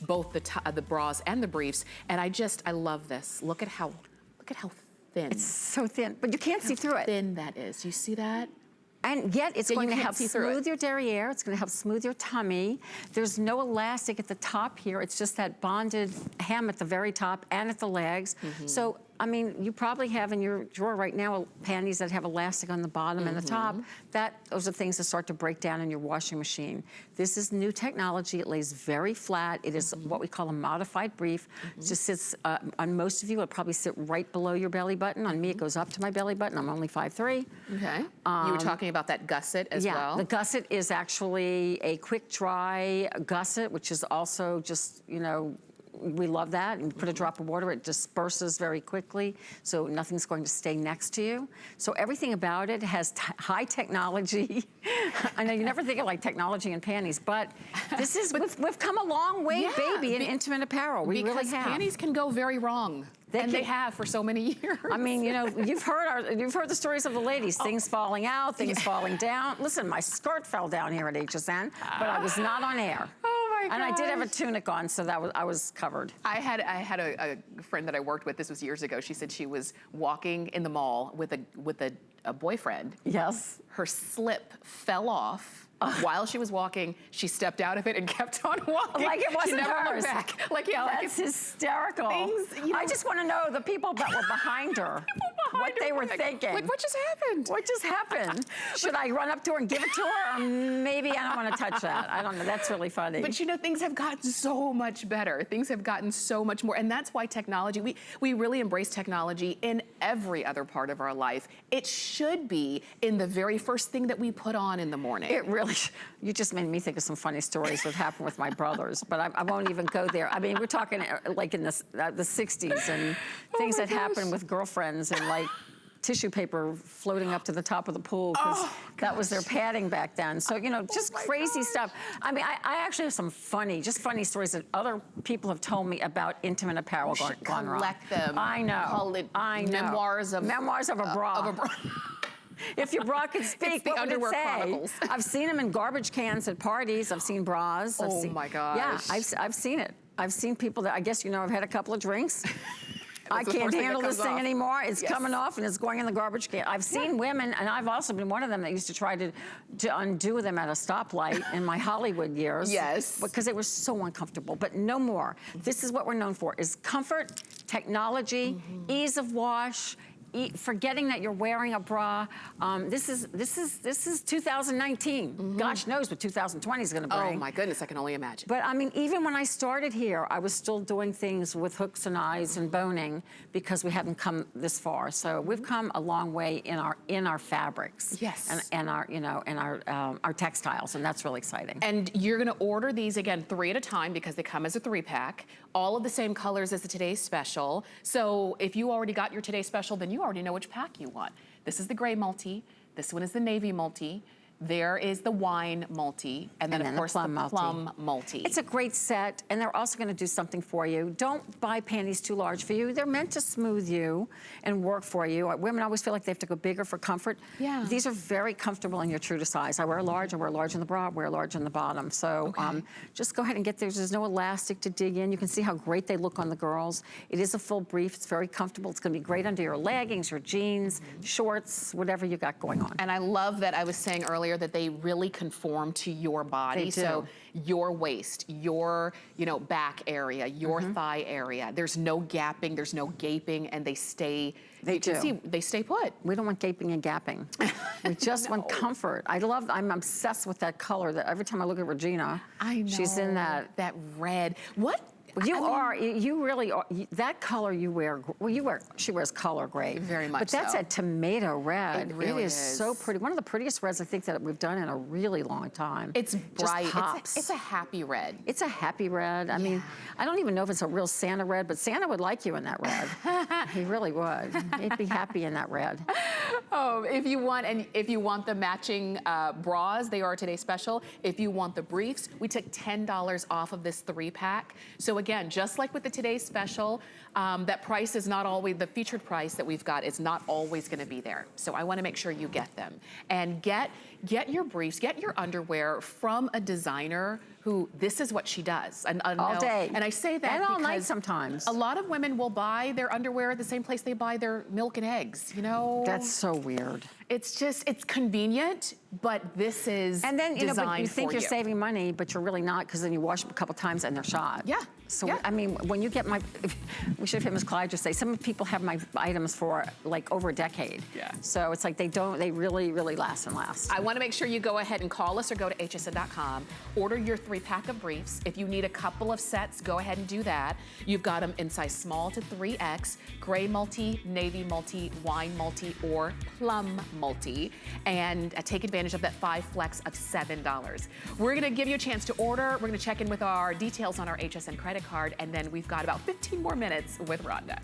both the bras and the briefs. And I love this. Look at how thin. It's so thin, but you can't see through it. Thin that is. You see that? And yet it's going to help smooth your derriere. It's going to help smooth your tummy. There's no elastic at the top here. It's just that bonded hem at the very top and at the legs. So, I mean, you probably have in your drawer right now panties that have elastic on the bottom and the top. Those are things that start to break down in your washing machine. This is new technology. It lays very flat. It is what we call a modified brief. It just sits, on most of you, it'll probably sit right below your belly button. On me, it goes up to my belly button. I'm only 5'3". Okay. You were talking about that gusset as well? Yeah, the gusset is actually a quick dry gusset, which is also just, you know, we love that. And put a drop of water, it disperses very quickly, so nothing's going to stay next to you. So everything about it has high technology. I know you never think of like technology in panties, but this is, we've come a long way, baby, in intimate apparel. We really have. Because panties can go very wrong. They have for so many years. I mean, you know, you've heard the stories of the ladies, things falling out, things falling down. Listen, my skirt fell down here at HSN, but I was not on air. Oh my gosh. And I did have a tunic on, so I was covered. I had a friend that I worked with, this was years ago. She said she was walking in the mall with a boyfriend. Yes. Her slip fell off. While she was walking, she stepped out of it and kept on walking. Like it wasn't she never hers. Looked back. Like, yeah, that's hysterical. Things, you know, I just want to know the people that were behind her, what they were thinking. Like, what just happened? What just happened? Should I run up to her and give it to her? Or maybe I don't want to touch that. I don't know. That's really funny. But you know, things have gotten so much better. Things have gotten so much more. And that's why technology, we really embrace technology in every other part of our life. It should be in the very first thing that we put on in the morning. It really, you just made me think of some funny stories that happened with my brothers, but I won't even go there. I mean, we're talking like in the 60s and things that happened with girlfriends and like tissue paper floating up to the top of the pool because that was their padding back then. So, you know, just crazy stuff. I mean, I actually have some funny stories that other people have told me about intimate apparel gone wrong. Collect them. I know. Call it Memoirs of a bra. If your bra could speak, what would it say? Chronicles. I've seen them in garbage cans at parties. I've seen bras. Oh my gosh. Yeah, I've seen it. I've seen people that, I guess, you know, I've had a couple of drinks. I can't handle this thing anymore. It's coming off and it's going in the garbage can. I've seen women, and I've also been one of them that used to try to undo them at a stoplight in my Hollywood years. Yes. Because they were so uncomfortable, but no more. This is what we're known for, is comfort, technology, ease of wash, forgetting that you're wearing a bra. This is 2019. Gosh knows what 2020 is going to bring. Oh my goodness, I can only imagine. But I mean, even when I started here, I was still doing things with hooks and eyes and boning because we hadn't come this far. So we've come a long way in our fabrics. Yes. And our, you know, and our textiles, and that's really exciting. And you're going to order these again 3 at a time because they come as a 3-pack. All of the same colors as the Today's Special. So if you already got your Today's Special, then you already know which pack you want. This is the gray multi. This one is the navy multi. There is the wine multi, and then of course the plum multi. It's a great set, and they're also gonna do something for you. Don't buy panties too large for you. They're meant to smooth you and work for you. Women always feel like they have to go bigger for comfort. Yeah. These are very comfortable and you're true to size. I wear a large in the bra, I wear a large in the bottom. So just go ahead and get theirs. There's no elastic to dig in. You can see how great they look on the girls. It is a full brief, it's very comfortable. It's gonna be great under your leggings, your jeans, shorts, whatever you got going on. And I love that I was saying earlier that they really conform to your body. They do. So your waist, your back area, your thigh area. There's no gapping, there's no gaping, and they stay. They stay put. We don't want gaping and gapping. We just want comfort. I'm obsessed with that color. That every time I look at Regina, I know. She's in that red. What? You really are. That color you wear, she wears color gray. Very much But that's so. a tomato red. It really is so pretty. One of the prettiest reds I think that we've done in a really long time. It's bright. Just pops. It's a happy red. It's a happy red. I mean, I don't even know if it's a real Santa red, but Santa would like you in that red. He really would. He'd be happy in that red. Oh, if you want the matching bras, they are Today's Special. If you want the briefs, we took $10 off of this 3-pack. So again, just like with the Today's Special, that price is not always, the featured price that we've got is not always gonna be there. So I wanna make sure you get them. And get your briefs, get your underwear from a designer who this is what she does. And, all day. And I say that and all night because sometimes. a lot of women will buy their underwear at the same place they buy their milk and eggs, you know? That's so weird. It's just, it's convenient, but this is And then, you know, but you think you're you. saving money, but you're really not, because then you wash them a couple times and they're shot. Yeah. So, yeah. I mean, when you get my, we should have him as Clyde just say, some people have my items for like over a decade. Yeah. So it's like they really, really last and last. I want to make sure you go ahead and call us or go to hsn.com, order your 3-pack of briefs. If you need a couple of sets, go ahead and do that. You've got them in size small to 3X, gray multi, navy multi, wine multi, or plum multi. And take advantage of that 5 flex of $7. We're going to give you a chance to order. We're going to check in with our details on our HSN credit card, and then we've got about 15 more minutes with Rhonda.